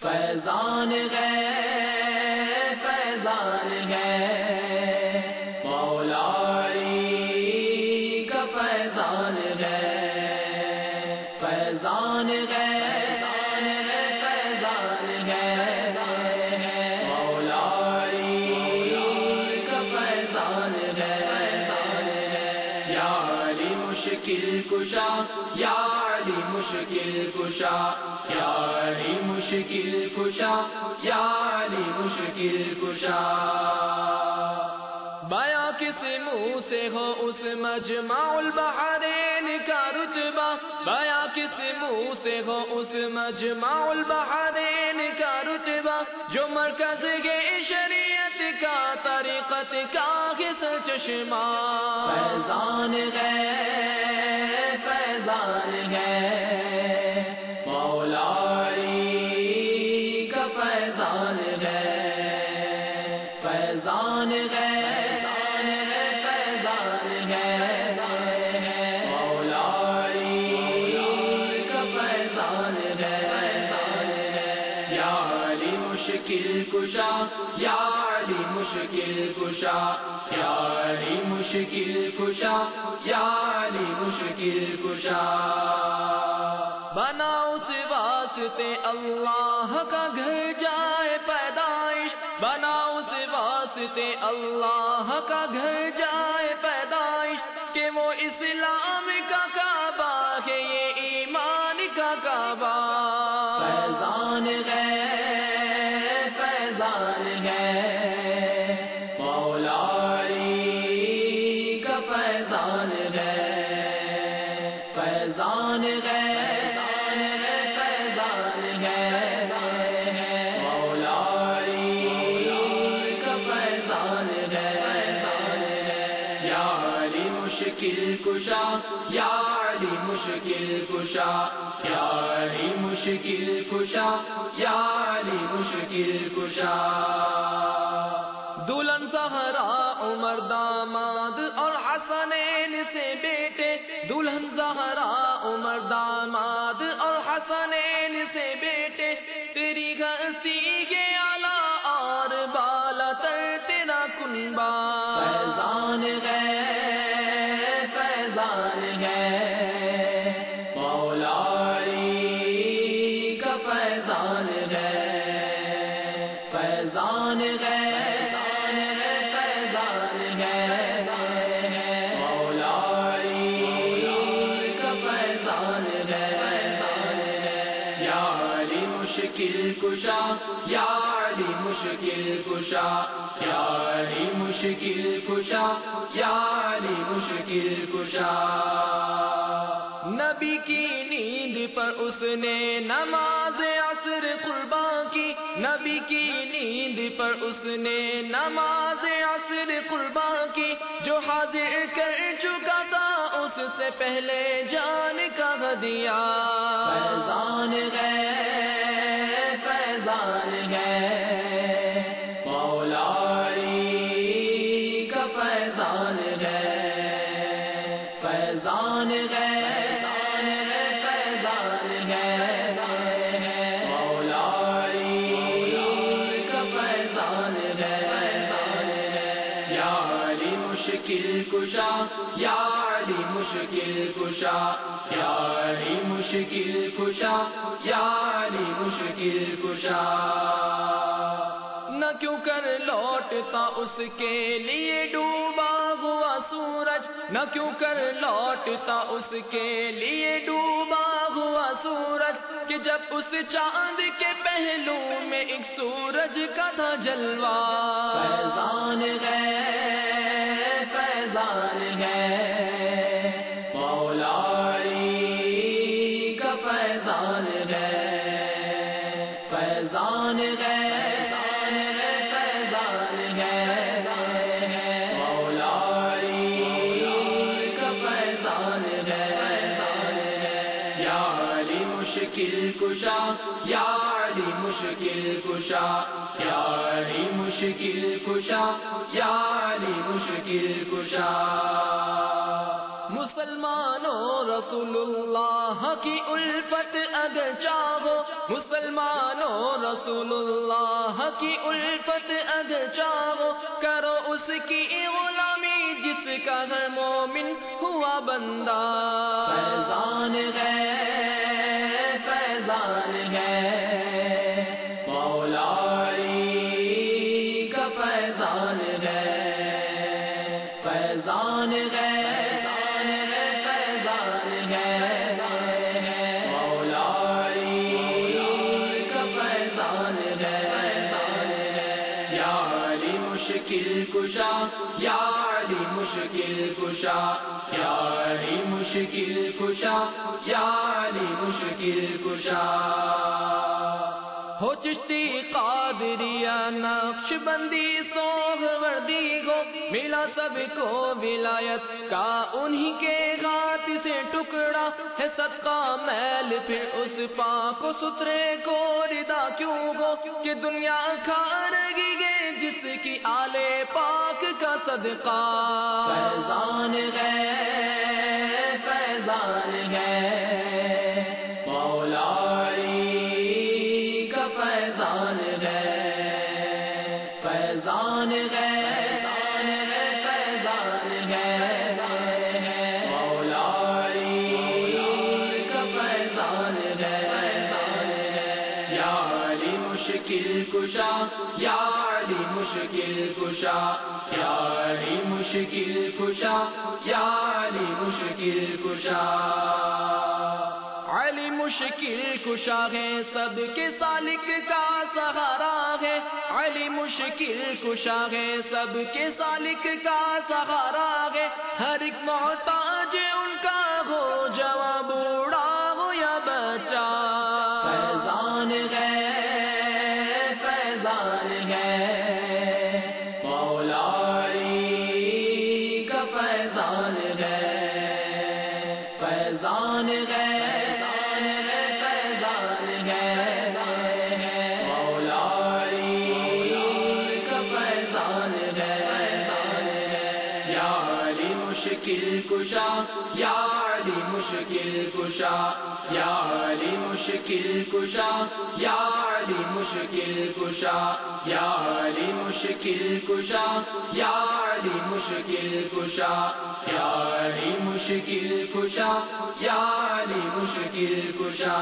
فیضان ہے فیضان ہے مولا علی کا فیضان ہے فیضان ہے فیضان ہے مولا علی کا فیضان ہے یا علی مشکل کشا یا علی مشکل کشا یا علی مشکل کشا یا علی مشکل کشا بیاں کس منہ سے ہو اس مجمع البحرین کا رتبہ بیاں کس منہ سے ہو اس مجمع البحرین کا رتبہ جو مرکز ہے شریعت کا طریقت کا غصہ چشمہ فیضان ہے فیضان ہے مولا علی کا فیضان ہے فیضان ہے فیضان ہے مولا علی کا فیضان ہے یا علی مشکل کشا یا علی مشکل کشا یا علی مشکل کشا یا علی مشکل کشا بنا اس واسطے اللہ کا گھر جائے پیدائش بنا اس واسطے اللہ کا گھر جائے پیدائش کہ وہ اسلام کا کعبہ ہے یہ ایمان کا کعبہ فیضان ہے فیضان ہے مولا علی کا فیضان ہے فیضان ہے فیضان ہے مولا علی کا فیضان ہے یا علی مشکل کشا یا علی مشکل کشا یا علی مشکل کشا یا علی مشکل کشا دلہن زہرا عمر داماد اور حسنین سے بیٹے دلہن زہرا عمر داماد اور حسنین سے بیٹے تیری ہستی کے اعلیٰ اور بالا تر تیرا کنبہ فیضان ہے فیضان ہے مولا علی کا فیضان ہے فیضان ہے فیضان ہے مولا علی کا فیضان ہے یا علی مشکل کشا یا علی مشکل کشا یا علی مشکل کشا یا علی مشکل کشا نبی کی نیند پر اس نے نماز عصر قربان کی نبی کی نیند پر اس نے نماز عصر قربان کی جو حاضر کر چکا تھا اس سے پہلے جان کا ہدیہ فیضان ہے فیضان ہے مولا علی کا فیضان ہے فیضان ہے فیضان ہے مولا علی کا فیضان ہے یا علی مشکل کشا یا علی مشکل کشا یا علی مشکل کشا یا علی مشکل کشا نہ کیوں کر لوٹتا اس کے لیے ڈوبا ہوا سورج نہ کیوں کر لوٹتا اس کے لیے ڈوبا ہوا سورج کہ جب اس چاند کے پہلو میں ایک سورج کا تھا جلوہ فیضان ہے فیضان ہے مولا علی کا فیضان ہے فیضان ہے فیضان ہے مولا علی کا فیضان ہے یا علی مشکل کشا یا علی مشکل کشا یا علی مشکل کشا یا علی مشکل کشا مسلمانوں رسول اللہ کی الفت اگر چاہو، مسلمانوں رسول اللہ کی الفت اگر چاہو، کرو اس کی غلامی جس کا ہر مومن ہوا بندہ۔ فیضان ہے، فیضان ہے، مولا علی کا فیضان ہے، فیضان ہے، فیضان ہے، مولا علی کا فیضان ہے، یا علی مشکل کشا، یا علی مشکل کشا، یا علی مشکل کشا، یا علی مشکل کشا۔ ہو چشتی قادریہ نقش بندی سہروردی ہو، ملا سب کو ولایت کا انہی کے ہاتھ سے ٹکڑا ہے، صدقہ میل پھر اس پاک و ستھرے کو ردا کیوں ہو، کہ دنیا کھا رہی ہے جس کی آل پاک کا صدقہ۔ فیضان ہے، فیضان ہے، مولا علی کا فیضان ہے، فیضان ہے، فیضان ہے، مولا علی کا فیضان ہے، یا علی مشکل کشا، یا علی مشکل کشا، یا علی مشکل کشا، یا علی مشکل کشا۔ علی مشکل کشا ہے، سب کے سالک کا سہارا ہے، علی مشکل کشا ہے، سب کے سالک کا سہارا ہے، ہر ایک محتاج ان کا ہو، جوان بوڑھا ہو یا بچہ۔ فیضان ہے، فیضان ہے، مولا علی کا فیضان ہے، فیضان ہے، فیضان ہے، مولا علی کا فیضان ہے، یا علی مشکل کشا، یا علی مشکل کشا، یا علی مشکل کشا، یا علی مشکل کشا، یا علی مشکل کشا، یا علی مشکل کشا، یا علی مشکل کشا، یا علی مشکل کشا۔